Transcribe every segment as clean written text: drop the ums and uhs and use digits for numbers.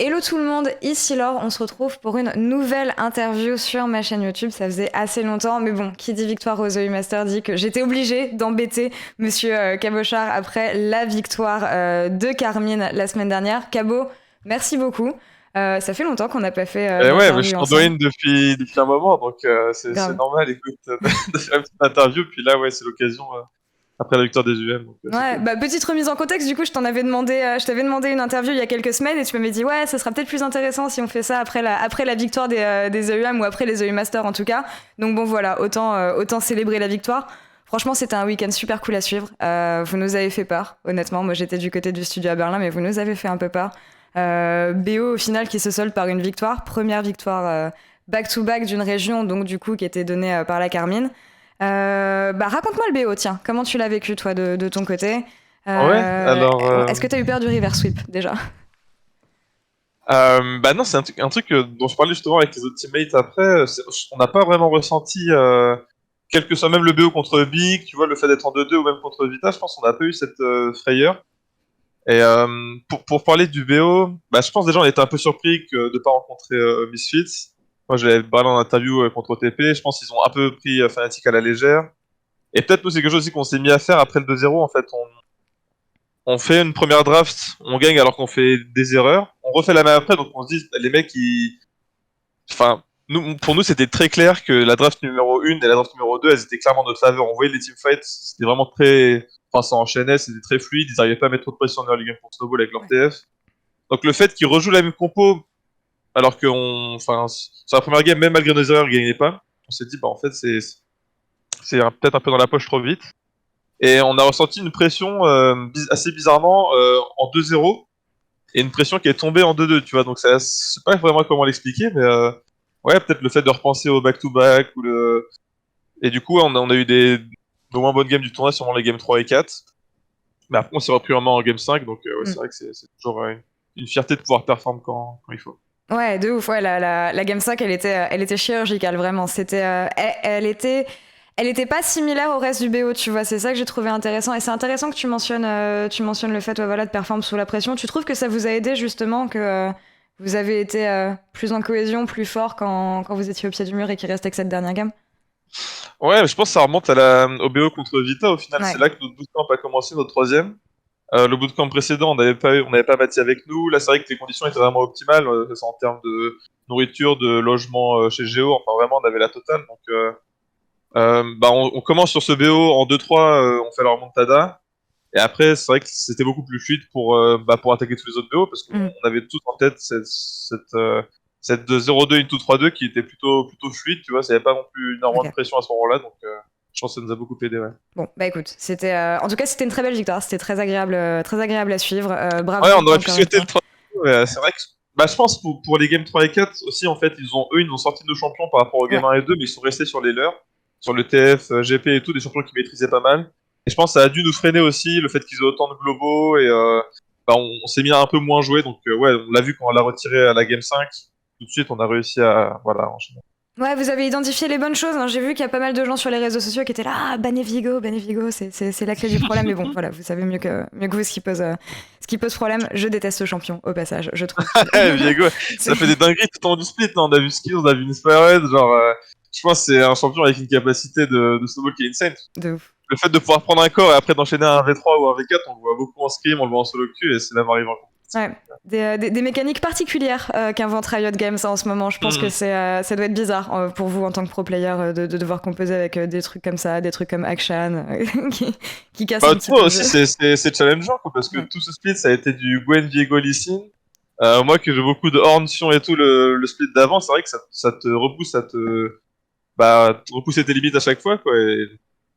Hello tout le monde, ici Laure, on se retrouve pour une nouvelle interview sur ma chaîne YouTube. Ça faisait assez longtemps, mais bon, qui dit victoire aux EU Master dit que j'étais obligée d'embêter Monsieur Cabochard après la victoire de Carmine la semaine dernière. Cabo, merci beaucoup. Ça fait longtemps qu'on n'a pas fait Et ouais, mais je d'interview t'en dois ensemble. une depuis un moment, donc c'est Grave. normal, écoute, de faire une petite interview, puis là, ouais, c'est l'occasion, après la victoire des UM, donc c'est Ouais, cool. bah petite remise en contexte, du coup, je t'avais demandé une interview il y a quelques semaines et tu m'avais dit ouais, ça sera peut-être plus intéressant si on fait ça après la victoire des EUM ou après les EU Masters en tout cas. Donc bon voilà, autant célébrer la victoire. Franchement, c'était un week-end super cool à suivre. Vous nous avez fait peur, honnêtement. Moi, j'étais du côté du studio à Berlin, mais vous nous avez fait un peu peur. BO au final qui se solde par une victoire, première victoire back-to-back d'une région, donc du coup qui était donnée par la Carmine. Bah raconte-moi le BO, tiens. Comment tu l'as vécu, toi, de ton côté Ouais, alors, Est-ce que t'as eu peur du reverse sweep, déjà? bah non, c'est un truc dont je parlais justement avec les autres teammates après, on n'a pas vraiment ressenti, quel que soit même le BO contre Big, tu vois, le fait d'être en 2-2 ou même contre Vita, je pense qu'on n'a pas eu cette frayeur. Et pour parler du BO, bah, je pense déjà on était un peu surpris de ne pas rencontrer Misfits. Moi, je l'avais parlé en interview contre OTP. Je pense qu'ils ont un peu pris Fnatic à la légère. Et peut-être nous, c'est quelque chose aussi qu'on s'est mis à faire après le 2-0. En fait, on fait une première draft, on gagne alors qu'on fait des erreurs. On refait la même après, donc on se dit, les mecs, enfin, pour nous, c'était très clair que la draft numéro 1 et la draft numéro 2, elles étaient clairement de notre faveur. On voyait les teamfights, c'était vraiment très. Enfin, ça enchaînait, c'était très fluide. Ils n'arrivaient pas à mettre trop de pression dans early game pour Snowball avec leur Ouais. TF. Donc le fait qu'ils rejouent la même compo, alors enfin, sur la première game, même malgré nos erreurs, ils gagnaient pas, on s'est dit, bah en fait, peut-être un peu dans la poche trop vite. Et on a ressenti une pression assez bizarrement en 2-0, et une pression qui est tombée en 2-2, tu vois. Donc je sais pas vraiment comment l'expliquer, mais ouais, peut-être le fait de repenser au back-to-back, et du coup, on a eu de moins bonnes games du tournoi, sûrement les games 3 et 4. Mais après, on s'est repris en main en game 5, donc ouais, c'est Mm. vrai que c'est toujours une fierté de pouvoir performer quand il faut. Ouais, de ouf. Ouais, la Game 5, elle était chirurgicale, vraiment. Elle était pas similaire au reste du BO, tu vois. C'est ça que j'ai trouvé intéressant. Et c'est intéressant que tu mentionnes le fait, ouais, voilà, de performer sous la pression. Tu trouves que ça vous a aidé, justement, que vous avez été plus en cohésion, plus fort quand vous étiez au pied du mur et qu'il restait que cette dernière game? Ouais, mais je pense que ça remonte au BO contre Vita. Au final, c'est Ouais. là que notre bootcamp a commencé, notre troisième. Le bootcamp précédent, on n'avait pas bâti avec nous. Là, c'est vrai que les conditions étaient vraiment optimales, que ce soit en termes de nourriture, de logement chez Géo. Enfin, vraiment, on avait la totale. Donc, bah, on commence sur ce BO en 2-3, on fait la remontada. Et après, c'est vrai que c'était beaucoup plus fluide pour attaquer tous les autres BO, parce qu'on Mm. on avait tous en tête cette de 0-2 into 3-2 qui était plutôt fluide, tu vois. Ça n'y avait pas non plus énormément de Ok. pression à ce moment-là. Donc, je pense que ça nous a beaucoup aidé, ouais. Bon, bah écoute, en tout cas, c'était une très belle victoire. C'était très agréable à suivre. Ouais, Bravo, on aurait pu encore une souhaiter le fois. 3. Mais c'est vrai que bah, je pense pour les games 3 et 4 aussi, en fait, ils ont sorti nos champions par rapport aux Ouais. games 1 et 2, mais ils sont restés sur les leurs, sur le TF, GP et tout, des champions qu'ils maîtrisaient pas mal. Et je pense que ça a dû nous freiner aussi, le fait qu'ils aient autant de globaux, et bah, on s'est mis à un peu moins jouer, donc ouais, on l'a vu quand on l'a retiré à la game 5, tout de suite on a réussi à voilà, enchaîner. Ouais, vous avez identifié les bonnes choses, hein. J'ai vu qu'il y a pas mal de gens sur les réseaux sociaux qui étaient là, ah, bannez Vigo, c'est la clé du problème. Mais bon, voilà, vous savez mieux que vous ce qui pose problème. Je déteste ce champion, au passage. Je trouve qu'il. Ouais, Viego, C'est ça fait des dingueries tout au long du split, hein. On a vu Skills, on a vu Inspired, genre, je pense que c'est un champion avec une capacité de snowball qui est insane. de ouf. Le fait de pouvoir prendre un corps et après d'enchaîner un V3 ou un V4, on le voit beaucoup en scrim, on le voit en solo queue et c'est même arrivé en compétition. Ouais. Des mécaniques particulières qu'invente Riot Games en ce moment. Je pense que Mhm. ça doit être bizarre pour vous en tant que pro player de devoir composer avec des trucs comme ça, des trucs comme Action qui cassent Bah, un petit toi peu le aussi, jeu. c'est challengeant, quoi, parce que Ouais. tout ce split, ça a été du Gwen, Viego, Lee Sin. Moi, que j'ai beaucoup de Horn, Sion et tout, le split d'avant, c'est vrai que ça te repousse te repousser tes limites à chaque fois, quoi, et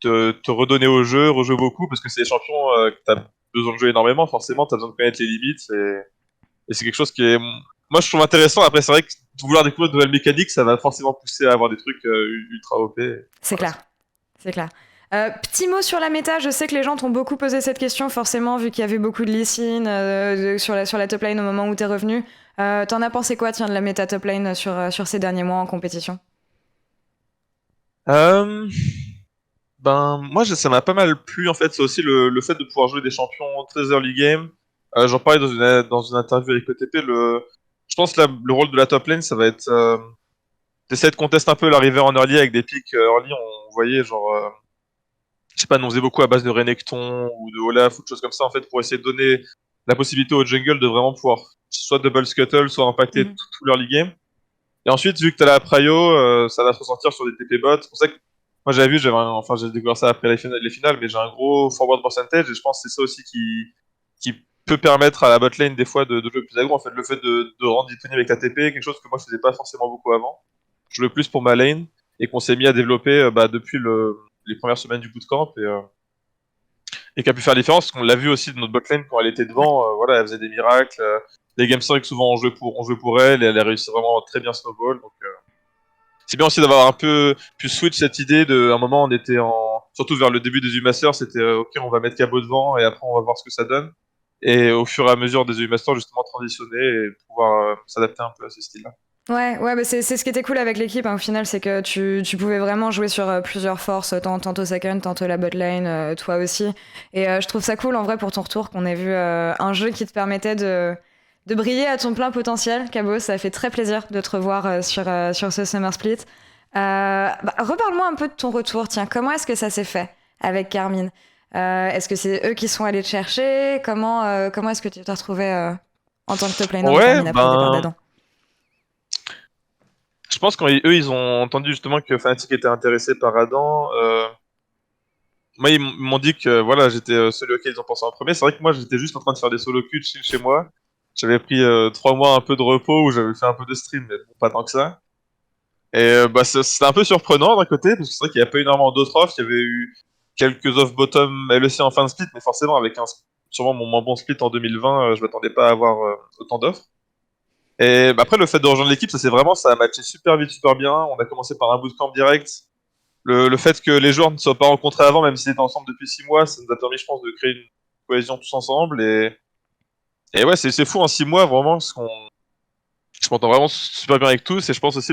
te redonner au jeu, rejouer beaucoup, parce que c'est des champions que t'as besoin de jouer énormément, forcément, t'as besoin de connaître les limites, et c'est quelque chose qui est, moi, je trouve intéressant. Après, c'est vrai que vouloir découvrir de nouvelles mécaniques, ça va forcément pousser à avoir des trucs ultra OP. C'est Voilà. clair. C'est clair. Petit mot sur la méta, je sais que les gens t'ont beaucoup posé cette question, forcément, vu qu'il y avait beaucoup de Lee sur la top lane au moment où t'es revenu. T'en as pensé quoi, tiens, de la méta top lane sur ces derniers mois en compétition? Euh, Ben, moi, ça m'a pas mal plu, en fait. C'est aussi le fait de pouvoir jouer des champions très early game. J'en parlais dans une interview avec PTP. Je pense que le rôle de la top lane, ça va être d'essayer de contester un peu l'arrivée en early avec des pics early. On voyait genre, je sais pas, nous on faisait beaucoup à base de Renekton ou de Olaf ou de choses comme ça en fait pour essayer de donner la possibilité au jungle de vraiment pouvoir soit double scuttle, soit impacter Mhm. tout l'early game. Et ensuite, vu que t'as la prio, ça va se ressentir sur des TP bots. C'est pour ça que moi j'avais vu, enfin j'ai découvert ça après les finales, mais j'ai un gros forward percentage et je pense que c'est ça aussi qui peut permettre à la bot lane des fois de jouer plus aggro. En fait, le fait de rendre disponible avec la TP, quelque chose que moi je faisais pas forcément beaucoup avant. Je jouais plus pour ma lane et qu'on s'est mis à développer depuis les premières semaines du bootcamp et qui a pu faire la différence. Parce qu'on l'a vu aussi de notre bot lane quand elle était Ouais. devant, voilà, elle faisait des miracles. Les Game 5 souvent on jouait pour elle et elle a réussi vraiment très bien snowball. Donc c'est bien aussi d'avoir un peu pu switch cette idée de, à un moment, on était surtout vers le début des U-Masters, c'était ok, on va mettre Cabot devant et après on va voir ce que ça donne. Et au fur et à mesure des U-Masters, justement, transitionner et pouvoir s'adapter un peu à ce style-là. Ouais, ouais, bah c'est ce qui était cool avec l'équipe, hein, au final, c'est que tu pouvais vraiment jouer sur plusieurs forces, tantôt second, tantôt la bot lane, toi aussi. Et je trouve ça cool en vrai pour ton retour qu'on ait vu un jeu qui te permettait de briller à ton plein potentiel. Cabo, ça fait très plaisir de te revoir sur ce Summer Split. Reparle-moi un peu de ton retour, tiens, comment est-ce que ça s'est fait avec Carmine? Est-ce que c'est eux qui sont allés te chercher? Comment est-ce que tu t'es retrouvé en tant que top laner de Ouais, Carmine après le départ ben, d'Adam? je pense qu'eux, ils ont entendu justement que Fnatic était intéressé par Adam. Moi, ils m'ont dit que voilà, j'étais celui auquel ils ont pensé en premier. C'est vrai que moi, j'étais juste en train de faire des solo queues chez moi. J'avais pris 3 mois un peu de repos où j'avais fait un peu de stream, mais bon, pas tant que ça. Et bah, c'était un peu surprenant d'un côté, parce que c'est vrai qu'il n'y a pas eu énormément d'autres offres. Il y avait eu quelques off bottom LEC en fin de split, mais forcément, avec sûrement mon moins bon split en 2020, je m'attendais pas à avoir autant d'offres. Et bah, après, le fait de rejoindre l'équipe, ça a matché super vite, super bien. On a commencé par un bootcamp direct. Le fait que les joueurs ne soient pas rencontrés avant, même s'ils étaient ensemble depuis 6 mois, ça nous a permis, je pense, de créer une cohésion tous ensemble. Et ouais, c'est fou en 6 mois, vraiment, parce qu'on je m'entends vraiment super bien avec tous. Et je pense aussi,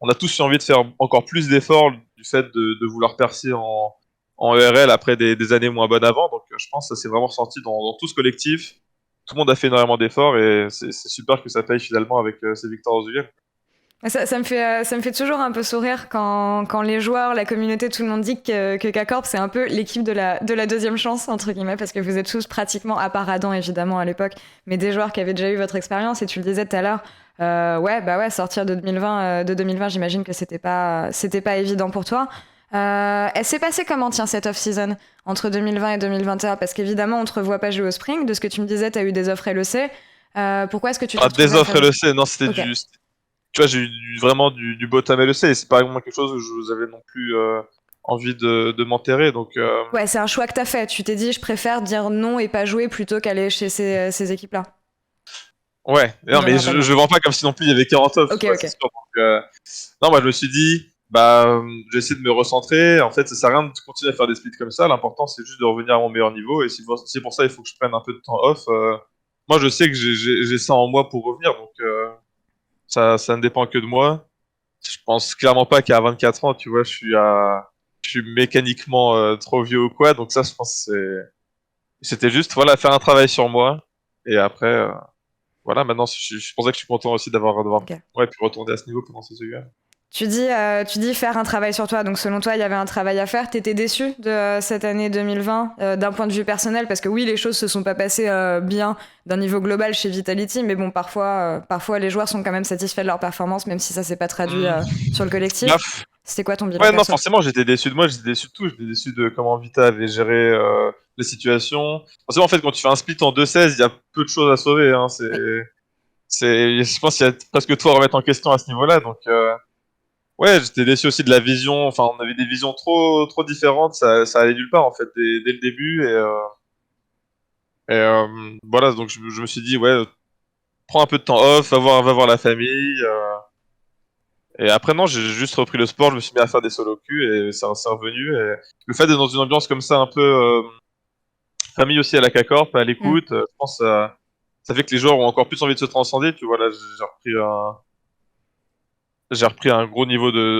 on a tous eu envie de faire encore plus d'efforts du fait de vouloir percer en ERL après des années moins bonnes avant. Donc je pense que ça s'est vraiment ressenti dans tout ce collectif. Tout le monde a fait énormément d'efforts et c'est super que ça paye finalement avec ces victoires aux UL. Ça me fait toujours un peu sourire quand les joueurs, la communauté, tout le monde dit que K-Corp, c'est un peu l'équipe de la deuxième chance, entre guillemets, parce que vous êtes tous pratiquement, à part Adam évidemment à l'époque, mais des joueurs qui avaient déjà eu votre expérience, et tu le disais tout à l'heure, ouais, bah ouais, sortir de 2020, j'imagine que c'était pas évident pour toi. Elle s'est passée comment, tiens, cette off-season entre 2020 et 2021? Parce qu'évidemment, on te revoit pas jouer au Spring, de ce que tu me disais, t'as eu des offres LEC. Pourquoi est-ce que tu t'es Ah, des retrouvé à offres faire... LEC, non, c'était Ok. tu vois, j'ai eu vraiment du bottom LEC et c'est pas vraiment quelque chose où je vous avais non plus envie de m'enterrer. Donc, Ouais, c'est un choix que t'as fait. Tu t'es dit, je préfère dire non et pas jouer plutôt qu'aller chez ces équipes-là. ouais. On Non, mais viendra pas je dedans. vends pas comme si non plus il y avait 40 offres, Ok, tu vois, c'est ok. sûr. Donc, non, moi je me suis dit, j'essaie de me recentrer. En fait, ça sert à rien de continuer à faire des splits comme ça. L'important, c'est juste de revenir à mon meilleur niveau. Et si c'est pour ça, il faut que je prenne un peu de temps off. Moi, je sais que j'ai ça en moi pour revenir. Donc, ça ne dépend que de moi. Je pense clairement pas qu'à 24 ans, tu vois, je suis mécaniquement trop vieux ou quoi. Donc ça, je pense que c'était juste, voilà, faire un travail sur moi. Et après, voilà, maintenant, je pensais que je suis content aussi d'avoir, Ok. ouais, pu retourner à ce niveau pendant ces EUA. Tu dis faire un travail sur toi. Donc, selon toi, il y avait un travail à faire. T'étais déçu de cette année 2020 d'un point de vue personnel parce que oui, les choses se sont pas passées bien d'un niveau global chez Vitality, mais bon, parfois les joueurs sont quand même satisfaits de leur performance, même si ça s'est pas traduit Hmm. sur le Bah, collectif. C'était quoi ton bilan ouais, non, perso? forcément, j'étais déçu de moi, j'étais déçu de tout. J'étais déçu de comment Vita avait géré les situations. Forcément, en fait, quand tu fais un split en 2-16, il y a peu de choses à sauver. Hein. Oui. Je pense qu'il y a presque tout à remettre en question à ce niveau-là. Donc, ouais, j'étais déçu aussi de la vision. Enfin, on avait des visions trop différentes. Ça allait nulle part, en fait, dès le début. Voilà, donc je me suis dit, ouais, prends un peu de temps off, va voir la famille. Et après, non, j'ai juste repris le sport, je me suis mis à faire des solo queues et c'est revenu. Et le fait d'être dans une ambiance comme ça, un peu famille aussi à la K-Corp, à Mm. l'écoute, je pense que ça fait que les joueurs ont encore plus envie de se transcender. Tu vois, là, j'ai repris un gros niveau de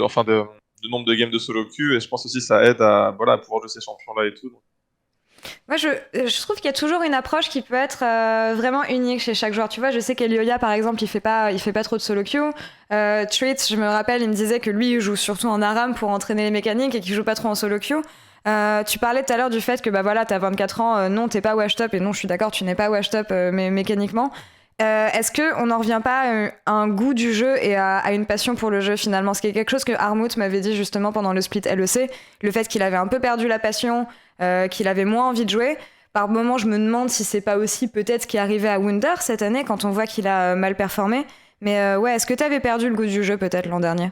nombre de games de solo queue et je pense aussi que ça aide à, voilà, à pouvoir jouer ces champions-là et tout. Moi, je trouve qu'il y a toujours une approche qui peut être vraiment unique chez chaque joueur. Tu vois, je sais qu'Elioya, par exemple, il fait pas trop de solo queue. Treat, je me rappelle, il me disait que lui, il joue surtout en ARAM pour entraîner les mécaniques et qu'il joue pas trop en solo queue. Tu parlais tout à l'heure du fait que bah voilà, t'as 24 ans, non, t'es pas washed up, et non, je suis d'accord, tu n'es pas washed up, mais mécaniquement. Est-ce qu'on n'en revient pas à un goût du jeu et à une passion pour le jeu finalement? Ce qui est quelque chose que Armut m'avait dit justement pendant le split LEC, le fait qu'il avait un peu perdu la passion, qu'il avait moins envie de jouer. Par moments, je me demande si c'est pas aussi peut-être ce qui est arrivé à Wunder cette année quand on voit qu'il a mal performé. Mais ouais, est-ce que t'avais perdu le goût du jeu peut-être l'an dernier?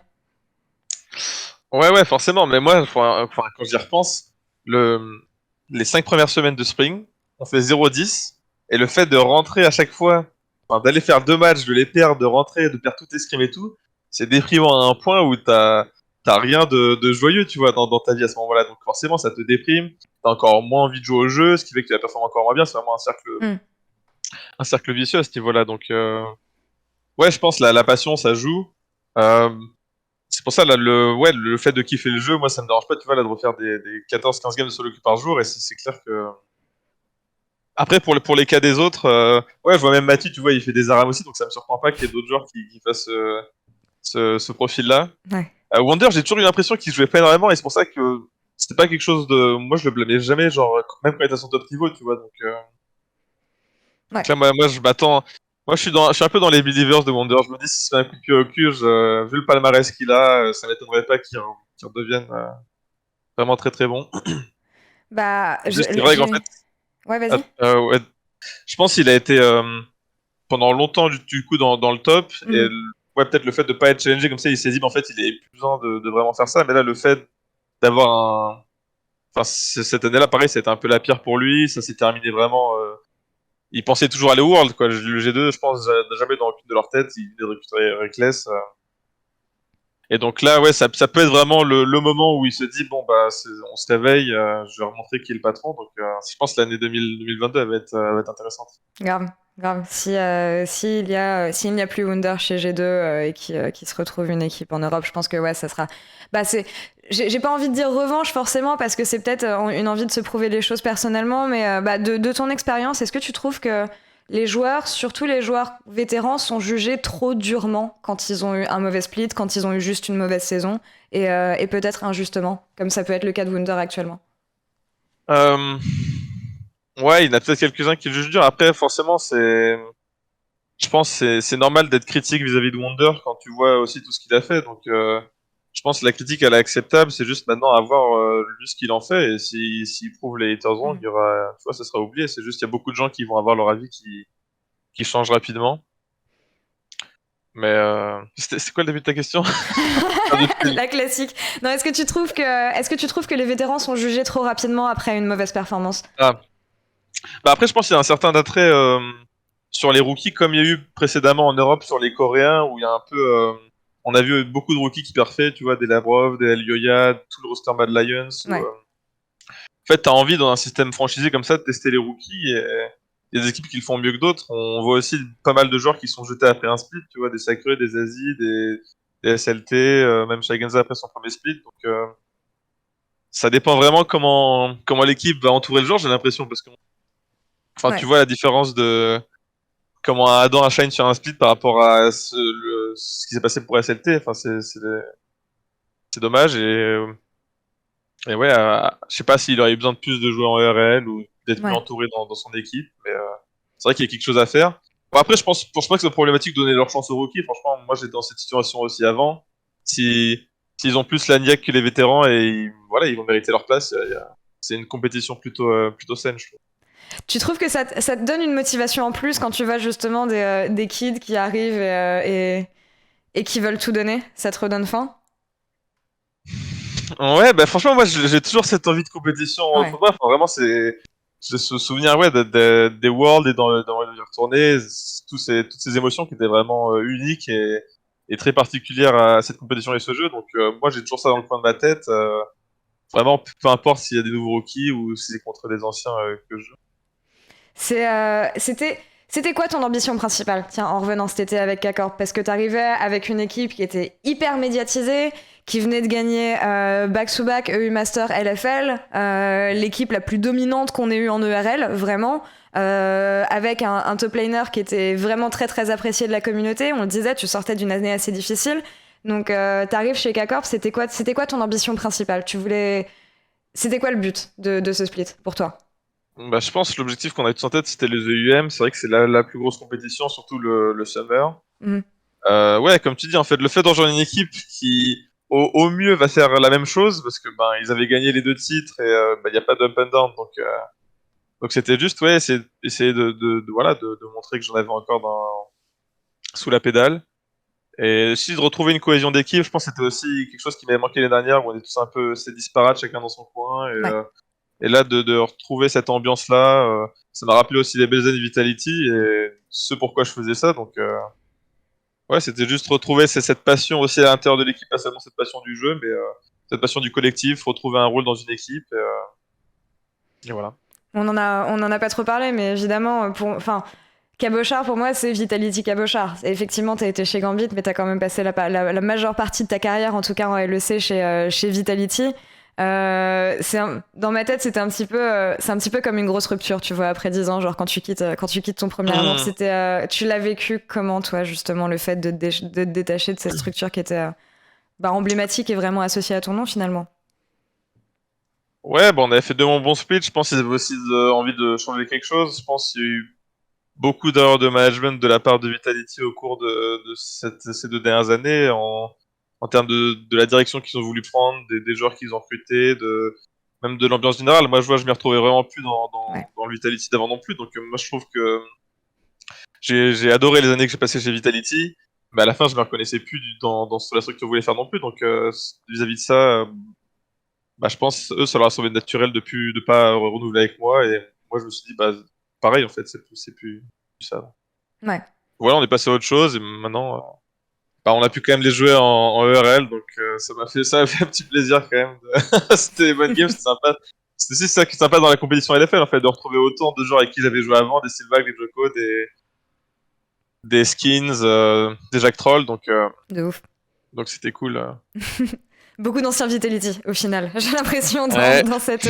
Ouais, forcément, mais moi, quand j'y repense, le... les 5 premières semaines de Spring, on fait 0-10, et le fait de rentrer à chaque fois, d'aller faire 2 matchs, de les perdre, de rentrer, de perdre tout escrime et tout, c'est déprimant à un point où t'as rien de joyeux, tu vois, dans ta vie à ce moment-là. Donc forcément, ça te déprime, t'as encore moins envie de jouer au jeu, ce qui fait que tu vas performer encore moins bien, c'est vraiment Mm. un cercle vicieux à ce niveau-là. Donc ouais, je pense la passion, ça joue. Euh, c'est pour ça, là, ouais, le fait de kiffer le jeu, moi, ça me dérange pas, tu vois, là, de refaire des 14-15 games de solo queue par jour, et c'est clair que... Après, pour les cas des autres, ouais, je vois même Mathieu, tu vois, il fait des arams aussi, donc ça me surprend pas qu'il y ait d'autres joueurs qui fassent ce profil-là. Ouais. Wonder, j'ai toujours eu l'impression qu'il jouait pas énormément, et c'est pour ça que c'était pas quelque chose de... Moi, je le blâmais jamais, genre, même quand il était à son top niveau, tu vois, Ouais. donc là, moi, je m'attends... Moi, je suis un peu dans les believers de Wonder, je me dis, si c'est un coup de pied au cul, vu le palmarès qu'il a, ça m'étonnerait pas qu'il redevienne vraiment très très bon. Bah, Juste, c'est vrai qu'en fait, Ouais, vas-y. ouais, je pense qu'il a été pendant longtemps du coup dans le top et Mm. ouais, peut-être le fait de pas être challengé comme ça, il s'est dit, mais en fait, il est plus besoin de vraiment faire ça. Mais là, le fait d'avoir enfin, cette année-là, pareil, c'était un peu la pire pour lui. Ça s'est terminé vraiment. Il pensait toujours aller au World, quoi. Le G2, je pense, n'a jamais dans aucune de leur tête. Il venait de récupérer Reckless. Et donc là, ouais, ça peut être vraiment le moment où il se dit, bon, bah, on se réveille, je vais remontrer qui est le patron. Donc, je pense que l'année 2022 va être intéressante. Grave, grave. S'il n'y a plus Wunder chez G2 et qui se retrouve une équipe en Europe, je pense que ouais, ça sera. Bah, j'ai pas envie de dire revanche forcément parce que c'est peut-être une envie de se prouver les choses personnellement, mais bah, de ton expérience, est-ce que tu trouves que les joueurs, surtout les joueurs vétérans, sont jugés trop durement quand ils ont eu un mauvais split, quand ils ont eu juste une mauvaise saison, et peut-être injustement, comme ça peut être le cas de Wunder actuellement? Euh, Ouais, il y en a peut-être quelques-uns qui le jugent dur. Après, forcément, je pense que c'est normal d'être critique vis-à-vis de Wonder quand tu vois aussi tout ce qu'il a fait. Donc, je pense que la critique, elle est acceptable. C'est juste maintenant à voir lui ce qu'il en fait. Et s'il prouve les haters wrong, Mm. il y aura, tu vois, ça sera oublié. C'est juste qu'il y a beaucoup de gens qui vont avoir leur avis qui change rapidement. Mais c'est quoi le début de ta question? La classique. Non, est-ce que tu trouves que les vétérans sont jugés trop rapidement après une mauvaise performance? Ah. Bah après, je pense qu'il y a un certain attrait sur les rookies, comme il y a eu précédemment en Europe sur les Coréens, où il y a un peu. On a vu beaucoup de rookies qui parfaient, tu vois, des Labrov, des Elioya, tout le roster Mad Lions. Ouais. En fait, t'as envie dans un système franchisé comme ça de tester les rookies et il y a des équipes qui le font mieux que d'autres. On voit aussi pas mal de joueurs qui sont jetés après un split, tu vois, des Sacrés, des Asie, des SLT, même Shagenza après son premier split. Donc, ça dépend vraiment comment l'équipe va entourer le joueur, j'ai l'impression, parce que enfin, tu Ouais. vois la différence de comment Adam a shine sur un split par rapport à ce qui s'est passé pour SLT. Enfin, c'est dommage et ouais, je sais pas s'il aurait eu besoin de plus de jouer en ERL ou d'être mieux Ouais. entouré dans son équipe, mais c'est vrai qu'il y a quelque chose à faire. Bon, après, je pense pas que c'est problématique de donner leur chance aux rookies. Franchement, moi j'étais dans cette situation aussi avant. Si s'ils ont plus la niaque que les vétérans et voilà, ils vont mériter leur place. C'est une compétition plutôt saine, je trouve. Tu trouves que ça te donne une motivation en plus quand tu vois justement des kids qui arrivent et qui veulent tout donner? Ça te redonne faim? Ouais, bah franchement, moi j'ai toujours cette envie de compétition en Ouais. tournoi. Enfin, vraiment, j'ai ce souvenir ouais, des Worlds et dans y retourner, toutes ces émotions qui étaient vraiment uniques et très particulières à cette compétition et ce jeu. Donc, moi j'ai toujours ça dans le coin de ma tête. Vraiment, peu importe s'il y a des nouveaux rookies ou si c'est contre des anciens que je joue. C'était quoi ton ambition principale, tiens, en revenant cet été avec K-Corp? Parce que t'arrivais avec une équipe qui était hyper médiatisée, qui venait de gagner back-to-back EU Master LFL, l'équipe la plus dominante qu'on ait eue en ERL, vraiment, avec un top laner qui était vraiment très très apprécié de la communauté. On le disait, tu sortais d'une année assez difficile. Donc t'arrives chez K-Corp, c'était quoi ton ambition principale? C'était quoi le but de ce split pour toi? Bah, je pense que l'objectif qu'on a tous en tête, c'était les EUM. C'est vrai que c'est la plus grosse compétition, surtout le Summer. Mhm. Ouais, comme tu dis, en fait, le fait de rejoindre une équipe qui, au mieux, va faire la même chose, parce que ben ils avaient gagné les 2 titres et il n'y a pas d'up and down, donc c'était juste, ouais, essayer voilà, de montrer que j'en avais encore sous la pédale. Et aussi de retrouver une cohésion d'équipe, je pense que c'était aussi quelque chose qui m'avait manqué l'année dernière, où on est tous un peu assez disparates, chacun dans son coin, Ouais. Et là, de retrouver cette ambiance-là, ça m'a rappelé aussi les belles années Vitality et ce pourquoi je faisais ça. Donc, ouais, c'était juste retrouver cette passion aussi à l'intérieur de l'équipe, pas seulement cette passion du jeu, mais cette passion du collectif, retrouver un rôle dans une équipe. Et voilà. On en a pas trop parlé, mais évidemment, Cabochard, pour moi, c'est Vitality Cabochard. Effectivement, t'as été chez Gambit, mais t'as quand même passé la majeure partie de ta carrière, en tout cas en LEC, chez Vitality. Dans ma tête, c'est un petit peu comme une grosse rupture, tu vois, après 10 ans, genre quand tu quittes ton premier amour. Tu l'as vécu comment, toi, justement, le fait de te détacher de cette structure qui était emblématique et vraiment associée à ton nom, finalement? Ouais, bon, on avait fait 2 bons splits. Je pense qu'ils avaient aussi envie de changer quelque chose. Je pense qu'il y a eu beaucoup d'erreurs de management de la part de Vitality au cours de ces 2 dernières années, en termes de la direction qu'ils ont voulu prendre, des joueurs qu'ils ont recrutés, même de l'ambiance générale. Moi, je m'y retrouvais vraiment plus Ouais. dans le Vitality d'avant non plus. Donc, moi, je trouve que j'ai adoré les années que j'ai passées chez Vitality, mais à la fin, je me reconnaissais plus dans ce que la structure voulait faire non plus. Donc, vis-à-vis de ça, bah, je pense, eux, ça leur a semblé naturel de pas renouveler avec moi. Et moi, je me suis dit, bah, pareil, en fait, c'est plus ça. Ouais. Voilà, on est passé à autre chose et maintenant, bah, on a pu quand même les jouer en ERL, donc ça m'a fait un petit plaisir quand même. C'était des bonnes games, c'était sympa. C'était aussi ça qui est sympa dans la compétition LFL, en fait, de retrouver autant de joueurs avec qui j'avais joué avant, des Sylvac, des Joko, des Skins, des Jack Troll, De ouf. donc c'était cool. Beaucoup d'anciens Vitality, au final. J'ai l'impression Ouais. dans cette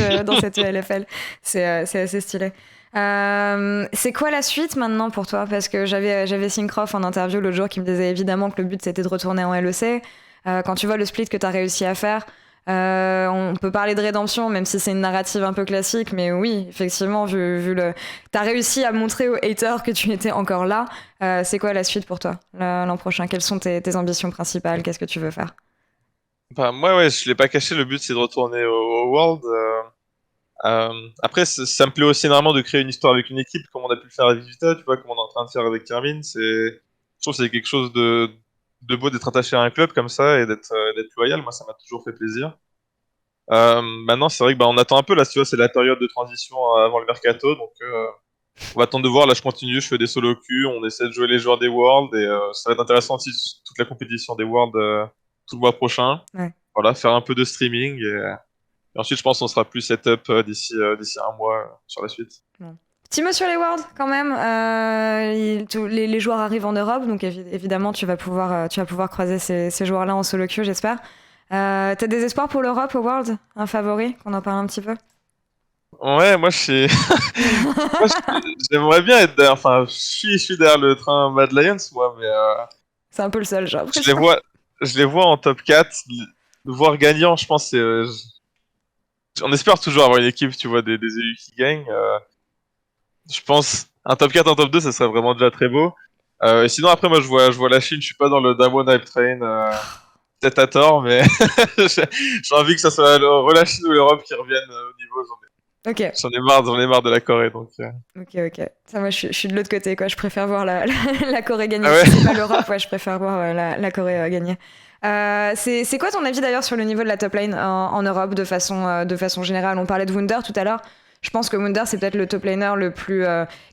ELFL. C'est assez stylé. C'est quoi la suite maintenant pour toi? Parce que j'avais Syncroft en interview l'autre jour qui me disait évidemment que le but c'était de retourner en LEC. Quand tu vois le split que tu as réussi à faire, on peut parler de rédemption, même si c'est une narrative un peu classique, mais oui, effectivement, t'as réussi à montrer aux haters que tu étais encore là. C'est quoi la suite pour toi l'an prochain? Quelles sont tes ambitions principales? Qu'est-ce que tu veux faire? Enfin, moi, ouais, je l'ai pas caché, le but c'est de retourner au World. Après, ça me plaît aussi énormément de créer une histoire avec une équipe, comme on a pu le faire avec Vita, tu vois, comme on est en train de faire avec Carmine. Je trouve que c'est quelque chose de beau d'être attaché à un club comme ça et d'être loyal. Moi, ça m'a toujours fait plaisir. Maintenant, c'est vrai que bah, on attend un peu là, tu vois, c'est la période de transition avant le mercato, donc on va attendre de voir. Là, je continue, je fais des solo queues, on essaie de jouer les joueurs des Worlds et ça va être intéressant aussi toute la compétition des Worlds tout le mois prochain. Ouais. Voilà, faire un peu de streaming et ensuite, je pense qu'on sera plus setup d'ici un mois sur la suite. Petit mot sur les Worlds quand même. Les joueurs arrivent en Europe, donc évidemment tu vas pouvoir croiser ces joueurs-là en solo queue, j'espère. T'as des espoirs pour l'Europe au World? Un favori? Qu'on en parle un petit peu? Ouais, moi, j'aimerais bien être derrière. Enfin, je suis derrière le train Mad Lions, moi, mais C'est un peu le seul, j'ai je les l'impression. vois en top 4. Le voir gagnant, je pense, on espère toujours avoir une équipe, tu vois, des élus qui gagnent. Je pense un top 4, un top 2, ça serait vraiment déjà très beau. Et sinon, après, moi, je vois la Chine, je suis pas dans le Damwon Hype Train, peut-être à tort, mais j'ai envie que ça soit la Chine ou l'Europe qui reviennent au niveau. Ok, J'en ai marre de la Corée, donc. ok. Ça, moi, je suis de l'autre côté, quoi. Je préfère voir la Corée gagner. Ah ouais? Si c'est pas l'Europe, ouais, je préfère voir la Corée gagner. C'est quoi ton avis d'ailleurs sur le niveau de la top lane en Europe de façon générale? On parlait de Wunder tout à l'heure. Je pense que Wunder, c'est peut-être le top laner le plus.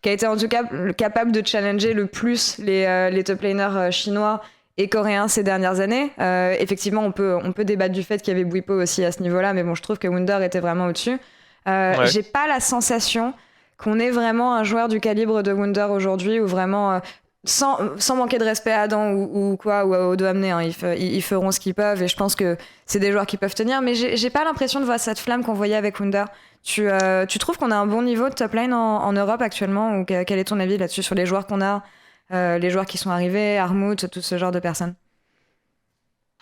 Qui a été en tout cas capable de challenger le plus les top laners chinois et coréens ces dernières années. Effectivement, on peut débattre du fait qu'il y avait Bwipo aussi à ce niveau-là, mais bon, je trouve que Wunder était vraiment au-dessus. Ouais. J'ai pas la sensation qu'on ait vraiment un joueur du calibre de Wunder aujourd'hui, ou vraiment sans manquer de respect à Adam ou quoi, ou à Odo Amné, hein, ils feront ce qu'ils peuvent et je pense que c'est des joueurs qui peuvent tenir, mais j'ai pas l'impression de voir cette flamme qu'on voyait avec Wunder. Tu trouves qu'on a un bon niveau de top lane en Europe actuellement, ou quel est ton avis là-dessus sur les joueurs qu'on a, les joueurs qui sont arrivés, Armut, tout ce genre de personnes?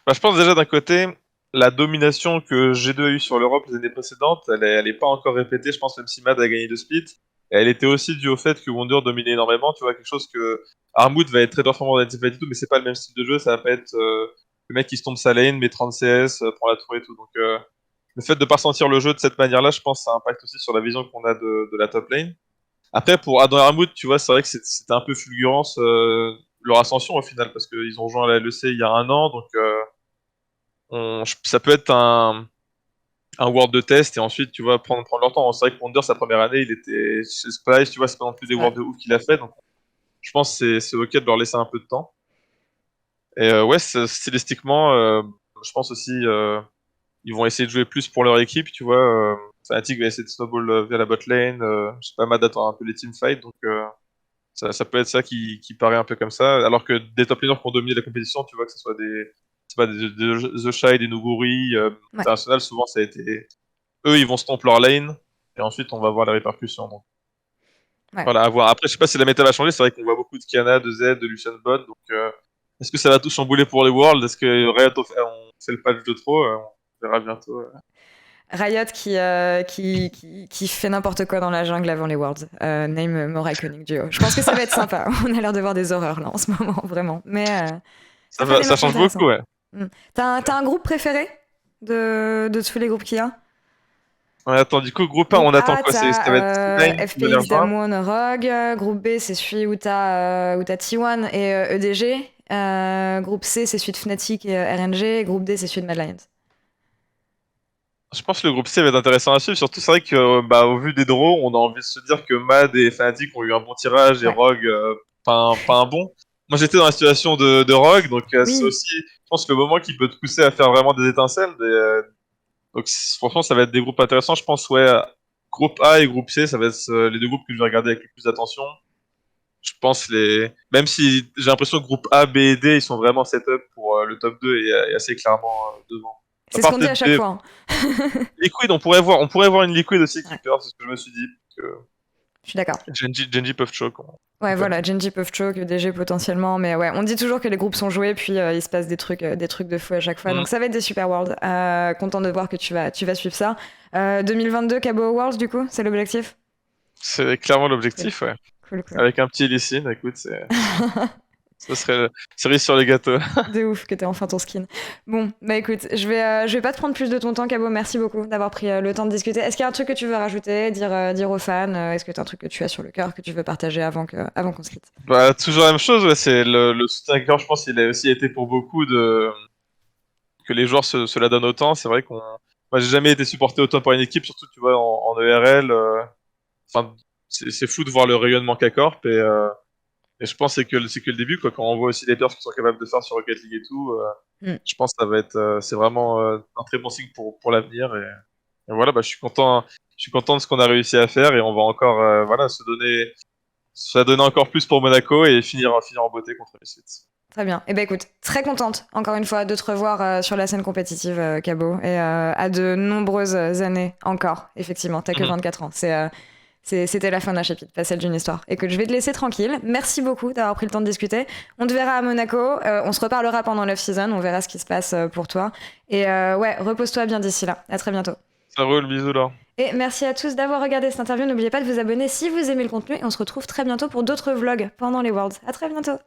Bah, je pense déjà d'un côté, la domination que G2 a eue sur l'Europe les années précédentes, elle est pas encore répétée, je pense, même si Mad a gagné 2 splits. Et elle était aussi due au fait que Wonder dominait énormément, tu vois, quelque chose que Armut va être très performant dans la teamfight et tout, mais c'est pas le même style de jeu, ça va pas être le mec qui se tombe sa lane, met 30 CS, prend la tour et tout. Donc le fait de pas sentir le jeu de cette manière-là, je pense, ça impacte aussi sur la vision qu'on a de la top lane. Après, pour Adam et Armut, tu vois, c'est vrai que c'était un peu fulgurance leur ascension au final, parce qu'ils ont rejoint la LEC il y a un an, donc ça peut être un World de test et ensuite, tu vois, prendre leur temps. C'est vrai que Wonder, sa première année, il était chez Splice, tu vois, c'est pas non plus des Ouais. Worlds de ouf qu'il a fait, donc je pense que c'est ok de leur laisser un peu de temps. Et ouais, stylistiquement, je pense aussi, ils vont essayer de jouer plus pour leur équipe, tu vois. Fnatic va essayer de snowball via la bot lane, je sais pas, Mad attend un peu les teamfights, donc ça peut être ça qui paraît un peu comme ça. Alors que des top laners qui ont dominé la compétition, tu vois, que ce soit c'est pas des The Shy, des Nuguri, Ouais. international, souvent ça a été. Eux, ils vont stomp leur lane, et ensuite on va voir les répercussions. Donc Ouais. voilà, à voir. Après, je sais pas si la méta va changer, c'est vrai qu'on voit beaucoup de Kiana, de Z, de Lucian Bot, donc est-ce que ça va tout chambouler pour les Worlds? Est-ce que Riot on fait le patch de trop? On verra bientôt. Riot qui fait n'importe quoi dans la jungle avant les Worlds. Name more iconic duo. Je pense que ça va être sympa. On a l'air de voir des horreurs là en ce moment, vraiment. Mais ça fait des Ça matchs change intéressants. beaucoup, ouais. T'as un groupe préféré de tous les groupes qu'il y a? Ouais, attends, du coup, groupe 1, Groupe on attend A, quoi? Ça va être C9 qui va les FPX, rejoindre? Damwon, Rogue. Groupe B, c'est celui où t'as T1 et EDG. Groupe C, c'est celui de Fnatic et RNG. Groupe D, c'est celui de Mad Lions. Je pense que le groupe C va être intéressant à suivre. Surtout, c'est vrai que, bah, au vu des draws, on a envie de se dire que Mad et Fnatic ont eu un bon tirage et Ouais. Rogue, pas un bon. Moi, j'étais dans la situation de Rogue, donc c'est Oui, aussi, je pense, le moment qui peut te pousser à faire vraiment des étincelles. Donc, franchement, ça va être des groupes intéressants. Je pense, ouais, groupe A et groupe C, ça va être les deux groupes que je vais regarder avec le plus d'attention. Je pense même si j'ai l'impression que groupe A, B et D, ils sont vraiment set-up pour le top 2 et assez clairement devant. À c'est ce part qu'on dit à peut-être chaque B. fois. Hein. Liquid, on pourrait voir une Liquid aussi qui Ouais, perd, c'est ce que je me suis dit. Que je suis d'accord. Genji peuvent choke. Ouais, Quand même. voilà, Genji peuvent choke, DG potentiellement, mais ouais, on dit toujours que les groupes sont joués, puis il se passe des trucs de fou à chaque fois. Mm. Donc ça va être des super worlds. Content de voir que tu vas suivre ça. 2022 Cabo Worlds, du coup, c'est l'objectif? C'est clairement Cool, l'objectif, ouais. cool, cool. Avec un petit Lee écoute, ça serait cerise sur les gâteaux. De ouf que t'aies enfin ton skin. Bon, bah écoute, je vais pas te prendre plus de ton temps, Cabo. Merci beaucoup d'avoir pris le temps de discuter. Est-ce qu'il y a un truc que tu veux rajouter, dire aux fans? Est-ce que t'as un truc que tu as sur le cœur que tu veux partager avant qu'on se quitte? Bah, toujours la même chose, ouais, c'est le soutien à cœur, je pense qu'il a aussi été pour beaucoup que les joueurs se la donnent autant. C'est vrai moi, j'ai jamais été supporté autant par une équipe, surtout, tu vois, en ERL. Enfin, c'est fou de voir le rayonnement K-Corp et je pense que c'est que le début, quoi. Quand on voit aussi les pertes qu'ils sont capables de faire sur Rocket League et tout, Mm. je pense que ça va être, c'est vraiment un très bon signe pour l'avenir. Et voilà, bah, je suis content de ce qu'on a réussi à faire et on va encore, voilà, se la donner encore plus pour Monaco et finir en beauté contre les Suisses. Très bien. Eh ben écoute, très contente, encore une fois, de te revoir sur la scène compétitive, Cabo, et à de nombreuses années encore. Effectivement, t'as que Mhm. 24 ans. C'était la fin d'un chapitre, pas celle d'une histoire. Écoute, je vais te laisser tranquille. Merci beaucoup d'avoir pris le temps de discuter. On te verra à Monaco. On se reparlera pendant l'off-season. On verra ce qui se passe pour toi. Et ouais, repose-toi bien d'ici là. À très bientôt. Ça roule, bisous là. Et merci à tous d'avoir regardé cette interview. N'oubliez pas de vous abonner si vous aimez le contenu. Et on se retrouve très bientôt pour d'autres vlogs pendant les Worlds. À très bientôt.